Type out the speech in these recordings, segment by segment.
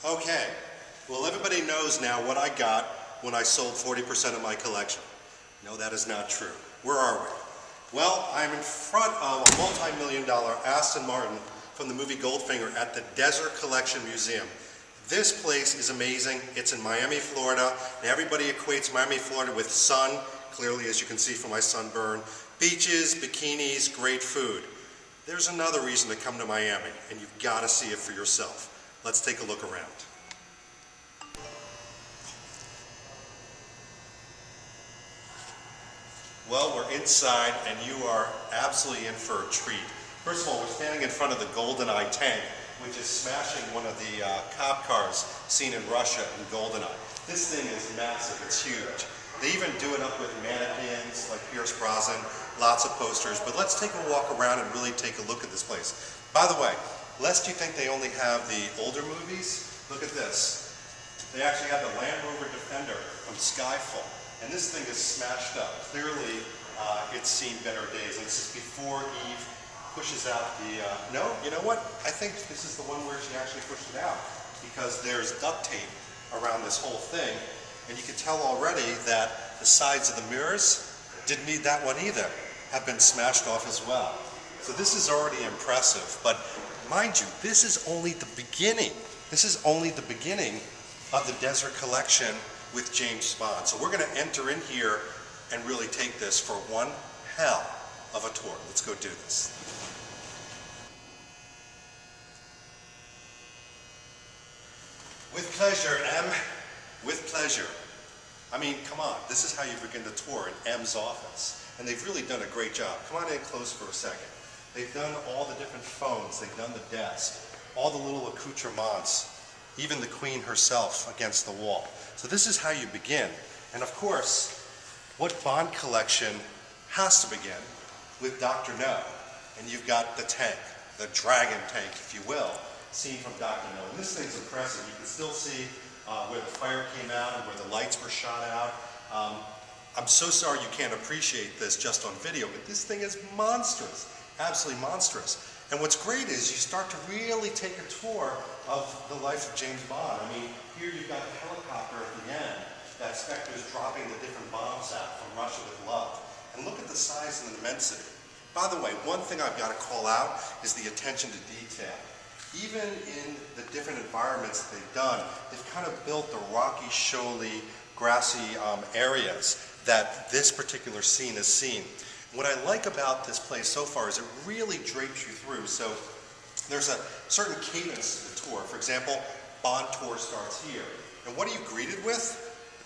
Okay, well everybody knows now what I got when I sold 40% of my collection. No, that is not true. Where are we? Well, I'm in front of a multi-million-dollar Aston Martin from the movie Goldfinger at the Dezer Collection Museum. This place is amazing. It's in Miami, Florida, and everybody equates Miami, Florida with sun, clearly as you can see from my sunburn, beaches, bikinis, great food. There's another reason to come to Miami, and you've got to see it for yourself. Let's take a look around. Well, we're inside, and you are absolutely in for a treat. First of all, we're standing in front of the Goldeneye Tank, which is smashing one of the cop cars seen in Russia in Goldeneye. This thing is massive, it's huge. They even do it up with mannequins like Pierce Brosnan, lots of posters. But let's take a walk around and really take a look at this place. By the way, lest you think they only have the older movies, look at this. They actually have the Land Rover Defender from Skyfall. And this thing is smashed up. Clearly, it's seen better days. And this is before Eve pushes out the, no, you know what? I think this is the one where she actually pushed it out, because there's duct tape around this whole thing. And you can tell already that the sides of the mirrors didn't need that one either, have been smashed off as well. So this is already impressive. But mind you, this is only the beginning. This is only the beginning of the Dezer Collection with James Bond. So we're going to enter in here and really take this for one hell of a tour. Let's go do this. With pleasure, M. With pleasure. I mean, come on. This is how you begin the tour in M's office. And they've really done a great job. Come on in close for a second. They've done all the different phones. They've done the desk. All the little accoutrements. Even the Queen herself against the wall. So this is how you begin. And of course, what Bond collection has to begin with Dr. No. And you've got the tank, the dragon tank, if you will, seen from Dr. No. And this thing's impressive. You can still see where the fire came out and where the lights were shot out. I'm so sorry you can't appreciate this just on video, but this thing is monstrous, absolutely monstrous. And what's great is you start to really take a tour of the life of James Bond. I mean, here you've got the helicopter at the end that Spectre's dropping the different bombs out from Russia with love. And look at the size and the immensity. By the way, one thing I've got to call out is the attention to detail. Even in the different environments that they've done, they've kind of built the rocky, shoaly, grassy areas that this particular scene is seen. What I like about this place so far is it really drapes you through. So there's a certain cadence to the tour. For example, Bond tour starts here. And what are you greeted with?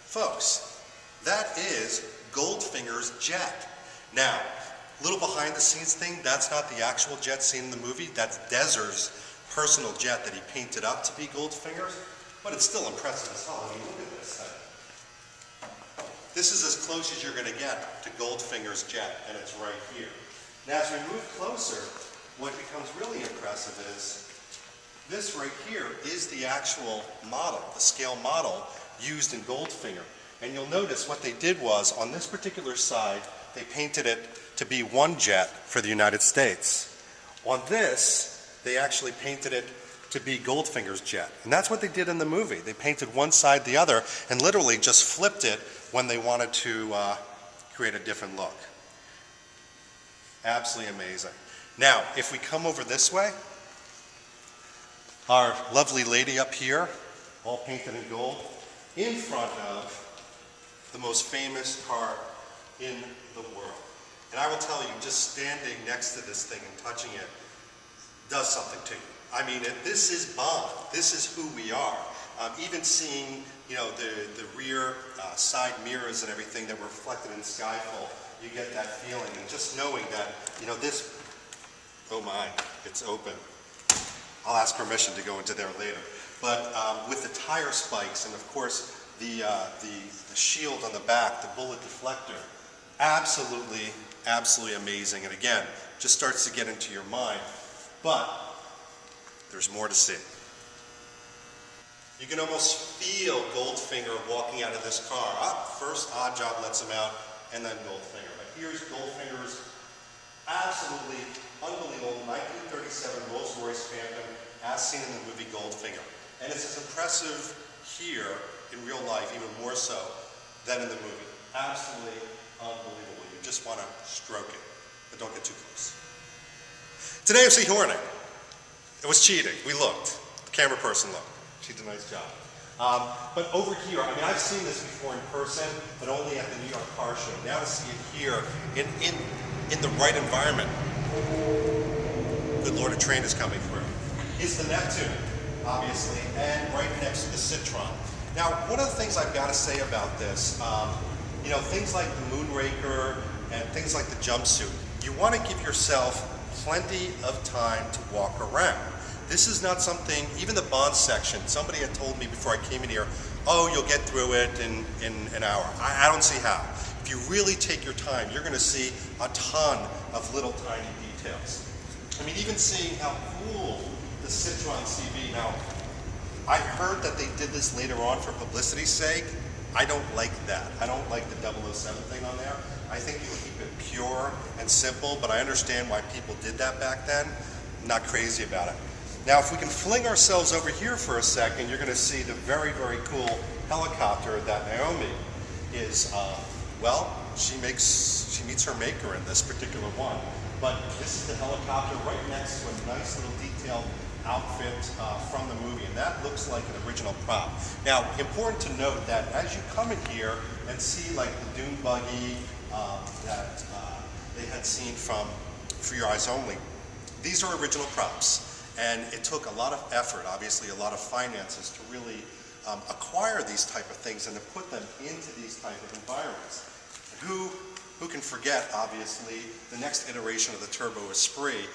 Folks, that is Goldfinger's jet. Now, a little behind the scenes thing, that's not the actual jet seen in the movie. That's Dezer's personal jet that he painted up to be Goldfinger's. But it's still impressive as hell. I mean, look at this thing. This is as close as you're going to get to Goldfinger's jet, and it's right here. Now, as we move closer, what becomes really impressive is this right here is the actual model, the scale model used in Goldfinger. And you'll notice what they did was, on this particular side, they painted it to be one jet for the United States. On this, they actually painted it to be Goldfinger's jet. And that's what they did in the movie. They painted one side the other and literally just flipped it when they wanted to create a different look. Absolutely amazing. Now, if we come over this way, our lovely lady up here, all painted in gold, in front of the most famous car in the world. And I will tell you, just standing next to this thing and touching it does something to you. I mean, this is Bond. This is who we are. Even seeing, you know, the rear side mirrors and everything that were reflected in Skyfall, you get that feeling. And just knowing that, you know, this, oh my, it's open. I'll ask permission to go into there later. But with the tire spikes and, of course, the shield on the back, the bullet deflector, absolutely, absolutely amazing. And again, just starts to get into your mind. But there's more to see. You can almost feel Goldfinger walking out of this car. First Oddjob lets him out, and then Goldfinger. But here's Goldfinger's absolutely unbelievable 1937 Rolls-Royce Phantom, as seen in the movie Goldfinger. And it's as impressive here in real life, even more so than in the movie. Absolutely unbelievable. You just want to stroke it, but don't get too close. It's an AMC Hornet. It was cheating. We looked. The camera person looked. She did a nice job. But over here, I mean, I've seen this before in person, but only at the New York Car Show. Now to see it here in the right environment. Good Lord, a train is coming through. Is the Neptune, obviously, and right next to the Citroen. Now, one of the things I've got to say about this, you know, things like the Moonraker and things like the jumpsuit, you want to give yourself plenty of time to walk around. This is not something, even the Bond section, somebody had told me before I came in here, oh, you'll get through it in an hour. I don't see how. If you really take your time, you're going to see a ton of little tiny details. I mean, even seeing how cool the Citroen CV. Now, I heard that they did this later on for publicity's sake. I don't like that. I don't like the 007 thing on there. I think you keep it pure and simple, but I understand why people did that back then. I'm not crazy about it. Now, if we can fling ourselves over here for a second, you're going to see the very, very cool helicopter that Naomi is, well, she meets her maker in this particular one. But this is the helicopter right next to a nice little detailed outfit from the movie, and that looks like an original prop. Now, important to note that as you come in here and see like the dune buggy that they had seen from For Your Eyes Only, these are original props. And it took a lot of effort, obviously a lot of finances to really acquire these type of things and to put them into these type of environments. Who can forget, obviously, the next iteration of the Turbo Esprit,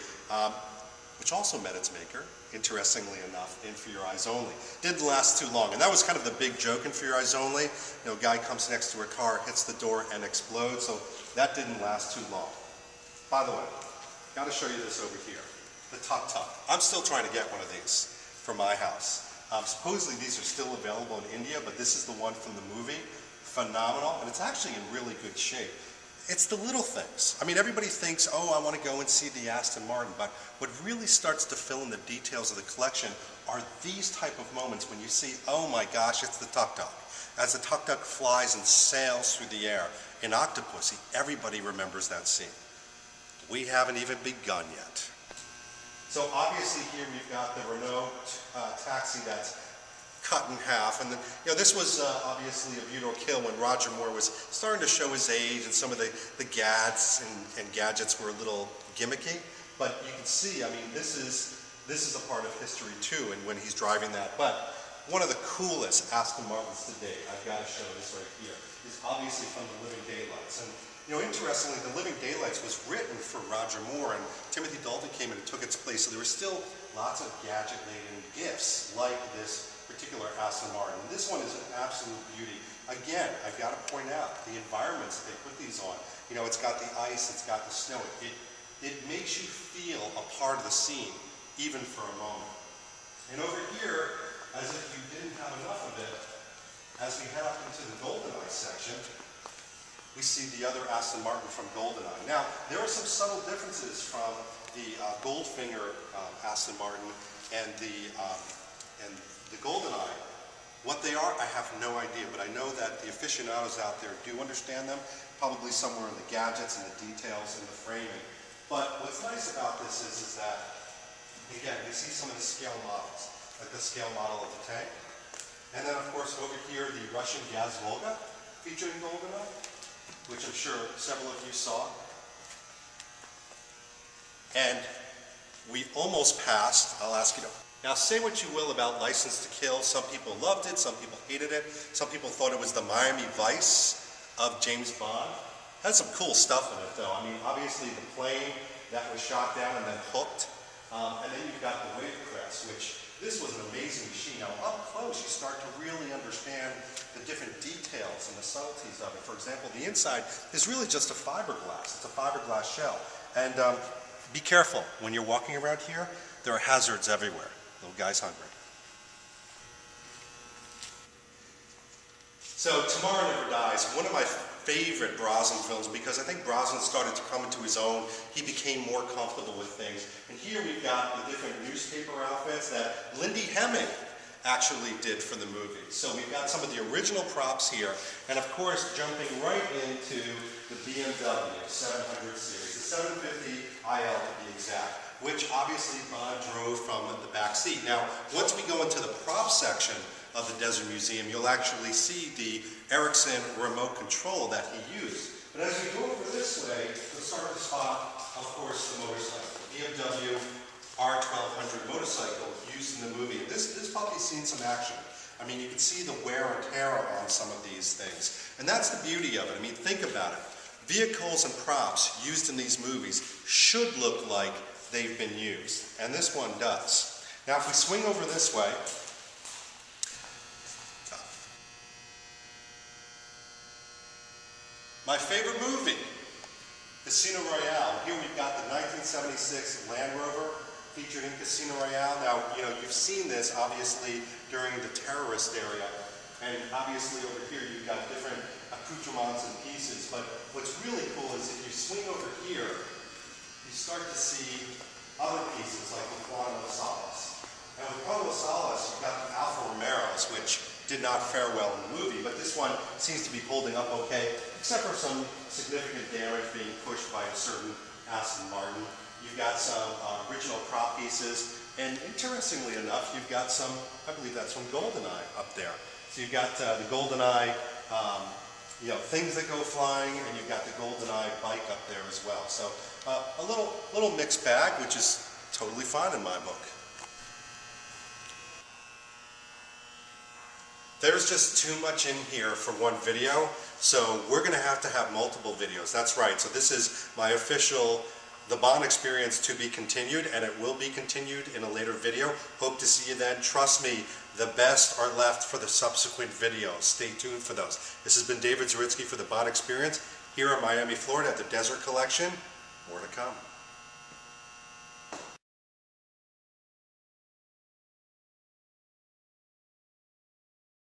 which also met its maker, interestingly enough, in For Your Eyes Only. Didn't last too long, and that was kind of the big joke in For Your Eyes Only. You know, a guy comes next to a car, hits the door, and explodes, so that didn't last too long. By the way, got to show you this over here. The tuk-tuk. I'm still trying to get one of these for my house. Supposedly these are still available in India, but this is the one from the movie. Phenomenal, and it's actually in really good shape. It's the little things. I mean, everybody thinks, oh, I want to go and see the Aston Martin, but what really starts to fill in the details of the collection are these type of moments when you see, oh my gosh, it's the tuk-tuk. As the tuk-tuk flies and sails through the air. In Octopussy, everybody remembers that scene. We haven't even begun yet. So obviously here we've got the Renault taxi that's cut in half, and you know, this was obviously a view to a kill when Roger Moore was starting to show his age, and some of the gads and gadgets were a little gimmicky. But you can see, I mean, this is a part of history too, and when he's driving that. But one of the coolest Aston Martins to date, I've got to show this right here, is obviously from the Living Daylights. And you know, interestingly, the Living Daylights was written for Roger Moore, and Timothy Dalton came in and took its place, so there were still lots of gadget-laden gifts like this particular Aston Martin. This one is an absolute beauty. Again, I've got to point out the environments that they put these on. You know, it's got the ice, it's got the snow. It makes you feel a part of the scene, even for a moment. And over here, as if you didn't have enough of it, as we head up into the Goldeneye section, we see the other Aston Martin from Goldeneye. Now, there are some subtle differences from the Goldfinger Aston Martin and the Goldeneye. What they are, I have no idea, but I know that the aficionados out there do understand them, probably somewhere in the gadgets and the details and the framing. But what's nice about this is that, again, you see some of the scale models, like the scale model of the tank. And then, of course, over here, the Russian Gaz Volga featuring Goldeneye, which I'm sure several of you saw. And we almost passed, I'll ask you to, now say what you will about License to Kill. Some people loved it, some people hated it, some people thought it was the Miami Vice of James Bond. Had some cool stuff in it though. I mean, obviously the plane that was shot down and then hooked. And then you've got the wave crest, which this was an amazing machine. Now up close you start to really understand the different details and the subtleties of it. For example, the inside is really just a fiberglass. It's a fiberglass shell. And be careful when you're walking around here. There are hazards everywhere. Little guy's hungry. So Tomorrow Never Dies, one of my favorite Brosnan films, because I think Brosnan started to come into his own. He became more comfortable with things. And here we've got the different newspaper outfits that Lindy Hemming actually did for the movie. So we've got some of the original props here, and of course jumping right into the BMW 700 series, the 750 IL to be exact, which obviously Bob drove from the back seat. Now, once we go into the prop section of the Dezer Museum, you'll actually see the Ericsson remote control that he used. But as we go over this way, we'll start to spot, of course, the motorcycle. BMW R1200 motorcycle used in the movie. This puppy's seen some action. I mean, you can see the wear and tear on some of these things. And that's the beauty of it. I mean, think about it. Vehicles and props used in these movies should look like they've been used. And this one does. Now, if we swing over this way, my favorite movie, Casino Royale. Here we've got the 1976 Land Rover featured in Casino Royale. Now, you know, you've seen this obviously during the terrorist area, and obviously over here you've got different accoutrements and pieces, but what's really cool is if you swing over here, you start to see other pieces like the Quantum of Solace. And with Quantum of Solace, you've got the Alfa Romeos, which did not fare well in the movie, but this one seems to be holding up okay, except for some significant damage being pushed by a certain Aston Martin. You've got some original prop pieces, and interestingly enough, you've got some, I believe that's from Goldeneye up there. So you've got the Goldeneye, you know, things that go flying, and you've got the Goldeneye bike up there as well. So a little mixed bag, which is totally fine in my book. There's just too much in here for one video, so we're going to have multiple videos. That's right. So this is my official The Bond Experience to be continued, and it will be continued in a later video. Hope to see you then. Trust me, the best are left for the subsequent videos. Stay tuned for those. This has been David Zaritsky for The Bond Experience here in Miami, Florida at the Dezer Collection. More to come.